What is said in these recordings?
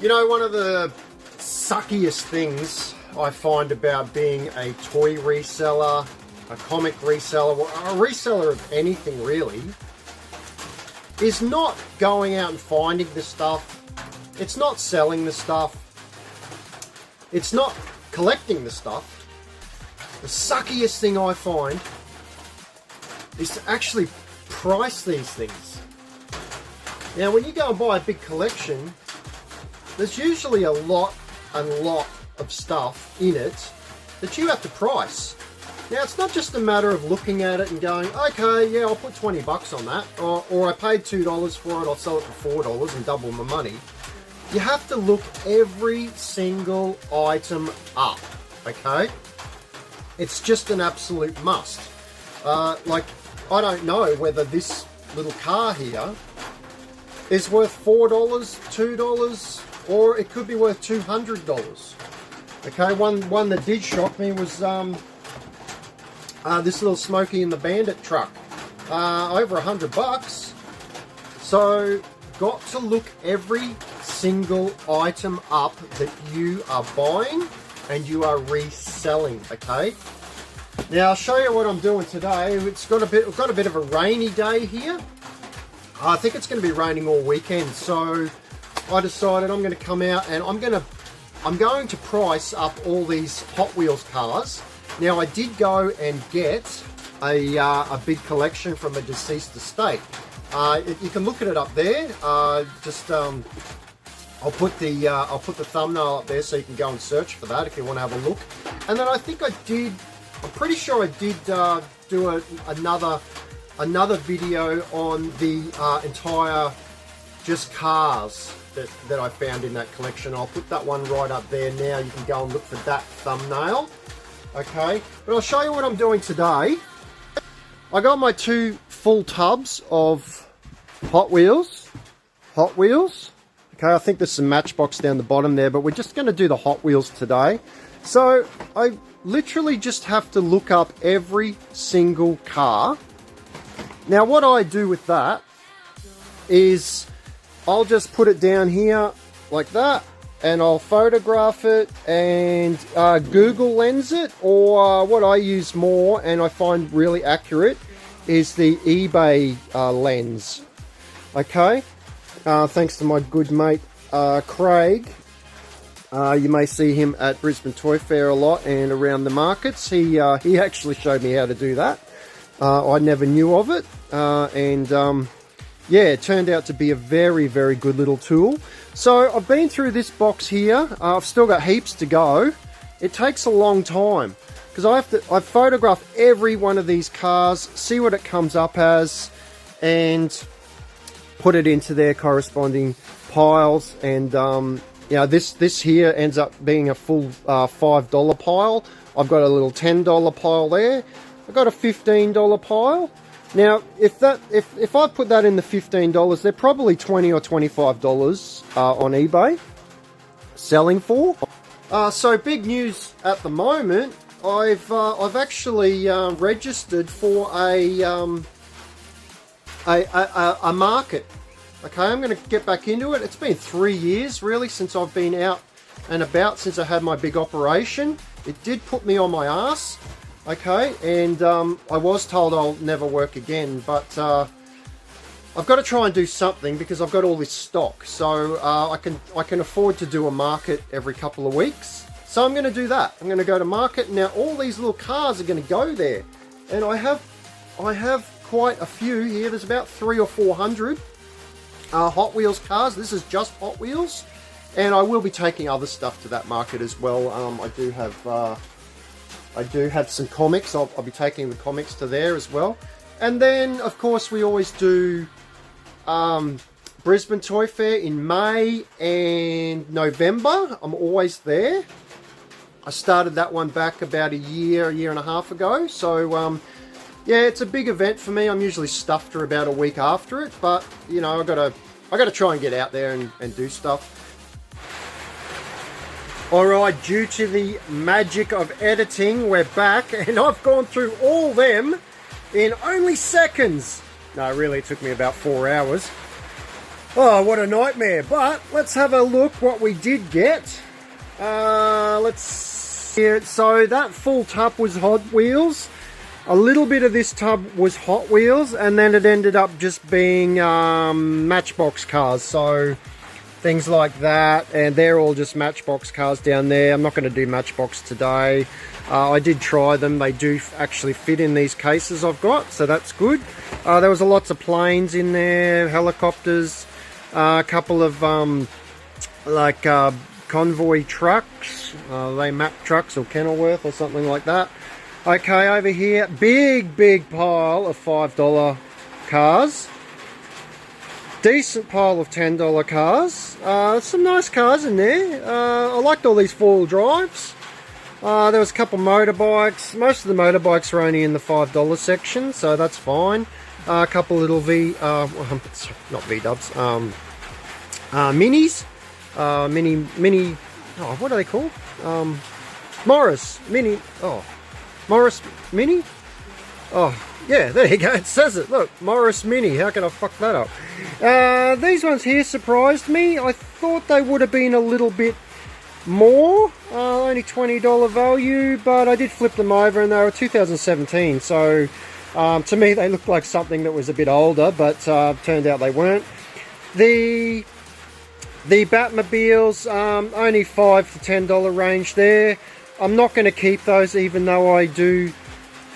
You know, one of the suckiest things I find about being a toy reseller, a comic reseller, or a reseller of anything really, is not going out and finding the stuff. It's not selling the stuff. It's not collecting the stuff. The suckiest thing I find is to actually price these things. Now, when you go and buy a big collection, there's usually a lot of stuff in it that you have to price. Now, it's not just a matter of looking at it and going, okay, yeah, I'll put 20 bucks on that, or I paid $2 for it, I'll sell it for $4 and double my money. You have to look every single item up, okay? It's just an absolute must. Like, I don't know whether this little car here is worth $4, $2, or it could be worth $200. Okay, one that did shock me was this little Smokey and the Bandit truck, over $100. So, got to look every single item up that you are buying and you are reselling. Okay. Now I'll show you what I'm doing today. We've got a bit of a rainy day here. I think it's going to be raining all weekend, so I decided I'm going to come out and I'm going to price up all these Hot Wheels cars. Now, I did go and get a big collection from a deceased estate. You can look at it up there. I'll put the thumbnail up there so you can go and search for that if you want to have a look. And then I think I'm pretty sure I did do another video on the entire just cars that I found in that collection. I'll put that one right up there now. You can go and look for that thumbnail. Okay, but I'll show you what I'm doing today. I got my 2 full tubs of Hot Wheels. Okay, I think there's some Matchbox down the bottom there, but we're just going to do the Hot Wheels today. So I literally just have to look up every single car. Now what I do with that is I'll just put it down here like that, and I'll photograph it and Google Lens it, or what I use more and I find really accurate is the eBay lens. Okay, thanks to my good mate Craig. You may see him at Brisbane Toy Fair a lot and around the markets. He actually showed me how to do that. I never knew of it, yeah, it turned out to be a very, very good little tool. So I've been through this box here. I've still got heaps to go. It takes a long time because I photograph every one of these cars, see what it comes up as, and put it into their corresponding piles. And you know, this here ends up being a full $5 pile. I've got a little $10 pile there. I've got a $15 pile. Now, if I put that in the $15, they're probably $20 or $25 on eBay selling for. So big news at the moment. I've actually registered for a market. Okay, I'm going to get back into it. It's been 3 years really since I've been out and about, since I had my big operation. It did put me on my ass. Okay, and I was told I'll never work again, but I've got to try and do something because I've got all this stock. So I can afford to do a market every couple of weeks. So I'm going to do that. I'm going to go to market. Now all these little cars are going to go there, and I have quite a few here. There's about 300 or 400 Hot Wheels cars. This is just Hot Wheels, and I will be taking other stuff to that market as well. I do have some comics. I'll be taking the comics to there as well. And then, of course, we always do Brisbane Toy Fair in May and November. I'm always there. I started that one back about a year and a half ago. So, yeah, it's a big event for me. I'm usually stuffed for about a week after it. But, you know, I gotta try and get out there and do stuff. Alright, due to the magic of editing, we're back, and I've gone through all them in only seconds. No, really, it took me about 4 hours. Oh, what a nightmare. But let's have a look what we did get. Let's see. So that full tub was Hot Wheels. A little bit of this tub was Hot Wheels, and then it ended up just being Matchbox cars. So things like that, and they're all just Matchbox cars down there. I'm not going to do Matchbox today. I did try them. They do actually fit in these cases I've got, so that's good. There was lots of planes in there, helicopters, a couple of convoy trucks. They map trucks or Kenilworth or something like that. Okay, over here, big pile of $5 cars. Decent pile of $10 cars. Some nice cars in there. I liked all these four-wheel drives. There was a couple motorbikes. Most of the motorbikes are only in the $5 section, so that's fine. A couple little not V-dubs, minis. Mini, oh, what are they called? Morris Mini, Morris Mini? Oh, yeah, there you go, it says it. Look, Morris Mini, how can I fuck that up? These ones here surprised me. I thought they would have been a little bit more, only $20 value, but I did flip them over and they were 2017, so to me they looked like something that was a bit older, but turned out they weren't. The Batmobiles, only $5 to $10 range there. I'm not going to keep those, even though I do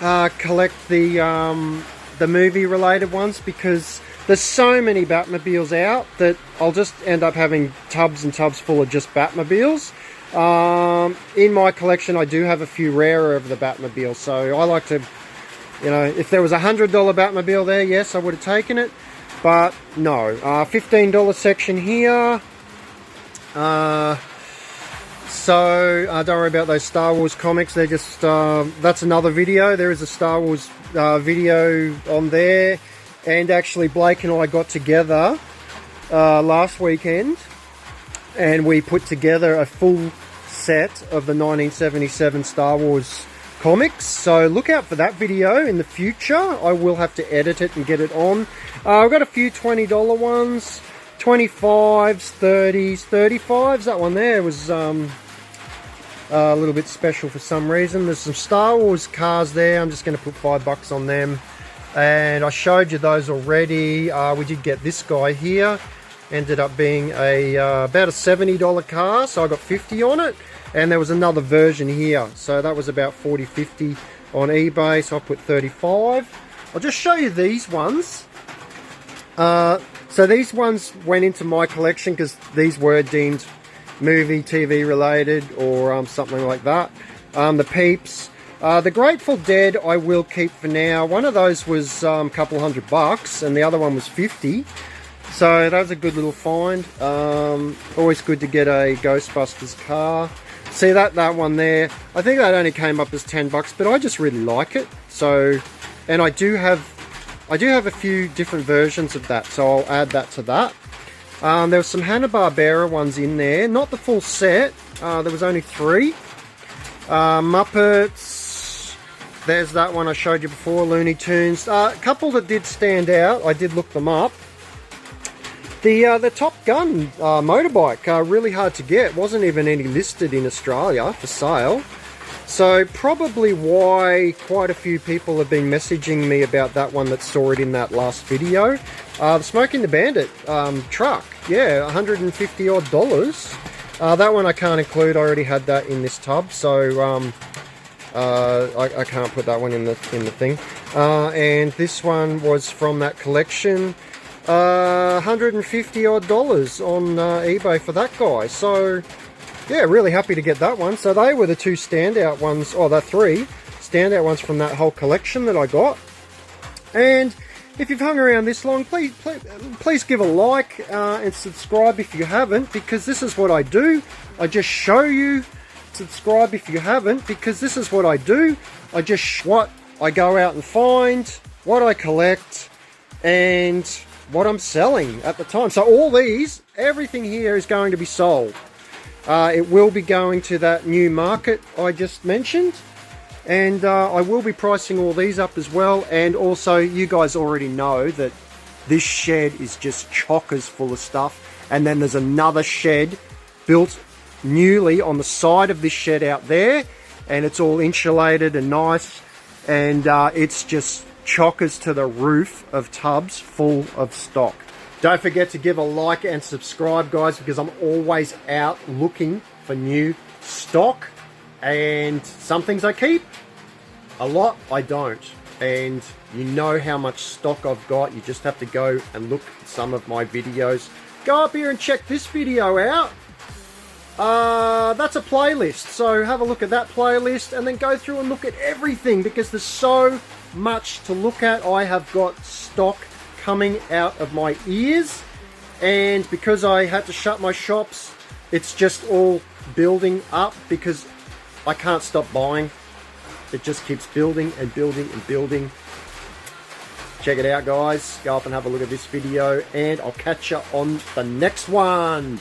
collect the movie related ones, because there's so many Batmobiles out that I'll just end up having tubs and tubs full of just Batmobiles. In my collection I do have a few rarer of the Batmobiles, so I like to, you know, if there was a $100 Batmobile there, yes, I would have taken it, but no. $15 section here. So don't worry about those Star Wars comics. They're just that's another video. There is a Star Wars video on there, and actually Blake and I got together last weekend and we put together a full set of the 1977 Star Wars comics, so look out for that video in the future. I will have to edit it and get it on. I've got a few $20 ones, 25s, 30s, 35s. That one there was a little bit special for some reason. There's some Star Wars cars there. I'm just going to put $5 on them, and I showed you those already. We did get this guy here, ended up being about a $70 car, so I got 50 on it. And there was another version here, so that was about 40, 50 on eBay, so I put 35. I'll just show you these ones. So these ones went into my collection because these were deemed movie, TV related, or something like that. The Peeps. The Grateful Dead I will keep for now. One of those was a couple $100, and the other one was 50. So that was a good little find. Always good to get a Ghostbusters car. See that one there? I think that only came up as $10, but I just really like it. So, and I do have a few different versions of that, so I'll add that to that. There was some Hanna-Barbera ones in there, not the full set. There was only 3. Muppets. There's that one I showed you before. Looney Tunes. A couple that did stand out. I did look them up. The Top Gun motorbike, really hard to get. Wasn't even any listed in Australia for sale. So probably why quite a few people have been messaging me about that one that saw it in that last video. The Smoking the Bandit truck, yeah, $150 odd. That one I can't include. I already had that in this tub, so I can't put that one in the thing. And this one was from that collection. $150 odd on eBay for that guy. So yeah, really happy to get that one. So they were the 2 standout ones, or the 3 standout ones from that whole collection that I got. And if you've hung around this long, please give a like and subscribe if you haven't, because this is what I do. I just show you. Subscribe if you haven't, because this is what I do. I just what I go out and find, what I collect, and what I'm selling at the time. So all these, everything here is going to be sold. It will be going to that new market I just mentioned, and I will be pricing all these up as well. And also, you guys already know that This shed is just chockers full of stuff. And then there's another shed built newly on the side of this shed out there, and it's all insulated and nice, and it's just chockers to the roof of tubs full of stock. Don't forget to give a like and subscribe, guys, because I'm always out looking for new stock, and some things I keep, a lot I don't. And you know how much stock I've got. You just have to go and look at some of my videos. Go up here and check this video out. That's a playlist, so have a look at that playlist and then go through and look at everything, because there's so much to look at. I have got stock coming out of my ears, and because I had to shut my shops, it's just all building up because I can't stop buying. It just keeps building and building and building. Check it out, guys. Go up and have a look at this video, and I'll catch you on the next one.